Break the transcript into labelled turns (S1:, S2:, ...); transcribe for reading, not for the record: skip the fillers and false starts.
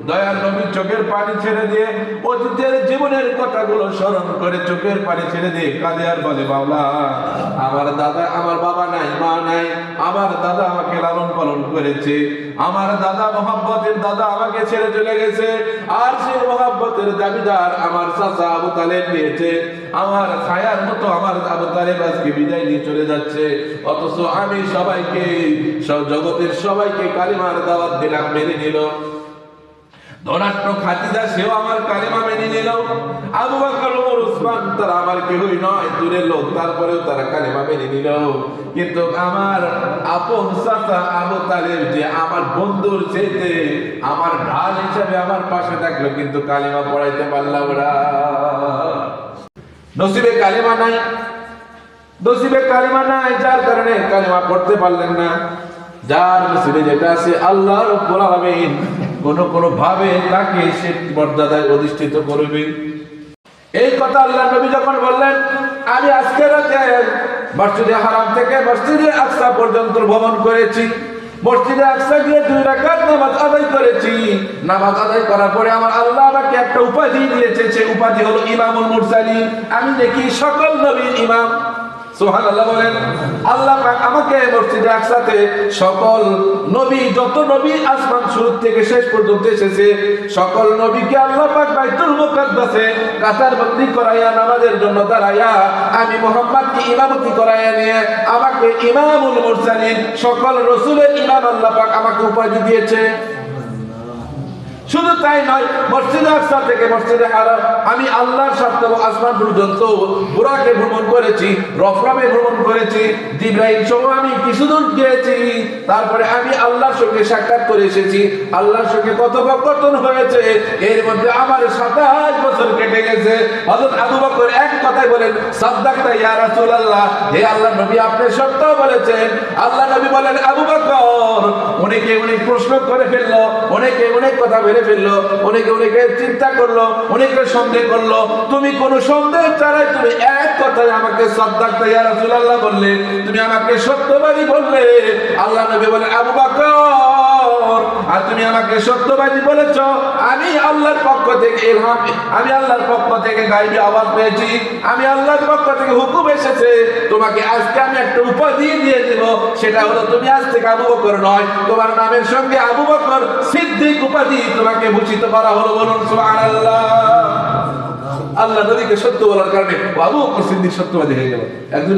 S1: দয়াল নবী চোখের পানি ছেড়ে দিয়ে অতীতের জীবনের কথাগুলো স্মরণ করে চোখের পানি ছেড়ে দিয়ে কাঁদে আর বলে, মাওলা, আমার দাদা, আমার বাবা নাই, মা নাই, আমার দাদা আমাকে লালন পালন করেছে, আমার দাদা মোহাব্বতের দাদা আমাকে ছেড়ে চলে গেছে, আর সেই মোহাব্বতের দাবিদার আমার চাচা আবু তালেব নিয়েছে, আমার ছায়ার মতো আমার আবু তালেব আজকে বিদায় নিয়ে চলে যাচ্ছে, অথচ আমি সবাইকে, জগতের সবাইকে কালিমার দাওয়াত দিলাম, মেনে নিল। ধনাঢ্য খাদিজা সেও আমার কালিমা মেনে নিল। আবু বকর, ওমর, উসমান তারা আমার কেউই নয়, দূরের লোক, তারপরেও তারা কালিমা মেনে নিল। কিন্তু আমার আপন চাচা আবু তালেব, যে আমার বন্ধুর চাইতে আমার ঢাল হিসাবে আমার পাশে থাকলো, কিন্তু কালিমা পড়াইতে পারলাম না। নসিবে কালিমা নাই, নসিবে কালিমা নাই, যার কারণে কালিমা পড়তে পারলেন না। যার নসিবে যেটা আছে, আল্লাহ রাব্বুল আলামিন কোন ভাবে তাকে সে মর্যাদায় অধিষ্ঠিত করবে। এই কথা আল্লাহ নবী যখন বললেন, আমি আজকে রাতে মসজিদে হারাম থেকে মসজিদে আকসা পর্যন্ত ভ্রমণ করেছি, মসজিদে আকসা গিয়ে 2 রাকাত নামাজ আদায় করেছি, নামাজ আদায় করার পরে আমার আল্লাহ আমাকে একটা উপাধি দিয়েছে, সেই উপাধি হলো ইমামুল মুরসালিন। আমি দেখি সকল নবীর ইমাম। সুবহানাল্লাহ বলেন। আল্লাহ পাক আমাকে মসজিদে আকসাতে সকল নবী, যত নবী আসমান শুরু থেকে শেষ পর্যন্ত এসেছে, সকল নবীকে আল্লাহ পাক বাইতুল মুকাদ্দাসে কাতারবন্দি করাইয়া নামাজের জন্য দাঁড়াইয়া আমি মুহাম্মদকে ইমামতি করাইয়া নিয়ে আমাকে ইমামুল মুরসালিন, সকল রাসূলের ইমাম আল্লাহ পাক আমাকে উপাধি দিয়েছে। শুধু তাই নয়, মসজিদে আকসা থেকে মসজিদে হারাম আমি আল্লাহর সাথে আসমান পর্যন্ত বুরাকে ভ্রমণ করেছি, রফরামে ভ্রমণ করেছি, জিবরাইল সহ আমি কিছু দূর গিয়েছি। তারপরে আমি আল্লাহর সঙ্গে সাক্ষাৎ করে এসেছি, আল্লাহর সঙ্গে কথোপকথন হয়েছে। এর মধ্যে আমার 27 বছর কেটে গেছে। হযরত আবু বকর এক কথায় বলেন, সাদ্দাকতা ইয়া রাসূলুল্লাহ, হে আল্লাহর নবী, আপনি সত্য বলেছেন। আল্লাহ নবী বলেন, আবু বকর, অনেকে অনেক প্রশ্ন করে ফেললো, অনেকে অনেক কথা বলে ফেললো, অনেকে চিন্তা করলো, অনেকে সন্দেহ করলো, তুমি কোন সন্দেহ ছাড়াই তুমি এক কথায় আমাকে সাদ্দাকতা ইয়া রাসূলুল্লাহ বললে, তুমি আমাকে সত্যবাদী বললে। আল্লাহ নবী বলেন, আবু বকর, আর তুমি আমাকে সত্যবাদী বলেছ, আমি আল্লাহর পক্ষ থেকে ইলহাম, আমি আল্লাহর পক্ষ থেকে গায়বী আওয়াজ পেয়েছি, আমি আল্লাহর পক্ষ থেকে হুকুম এসেছে, তোমাকে আজকে আমি একটা উপাধি দিয়ে দেব। সেটা হলো, তুমি আজ থেকে আবু বকর নয়, তোমার নামের সঙ্গে আবু বকর সিদ্দিক উপাধি তোমাকে ভূষিত করা হলো। বলুন সুবহানাল্লাহ। আল্লাহ নবীকে সত্য বলার কারণে আবু বকর সিদ্দিক সত্যবাদী হয়ে গেল। একজন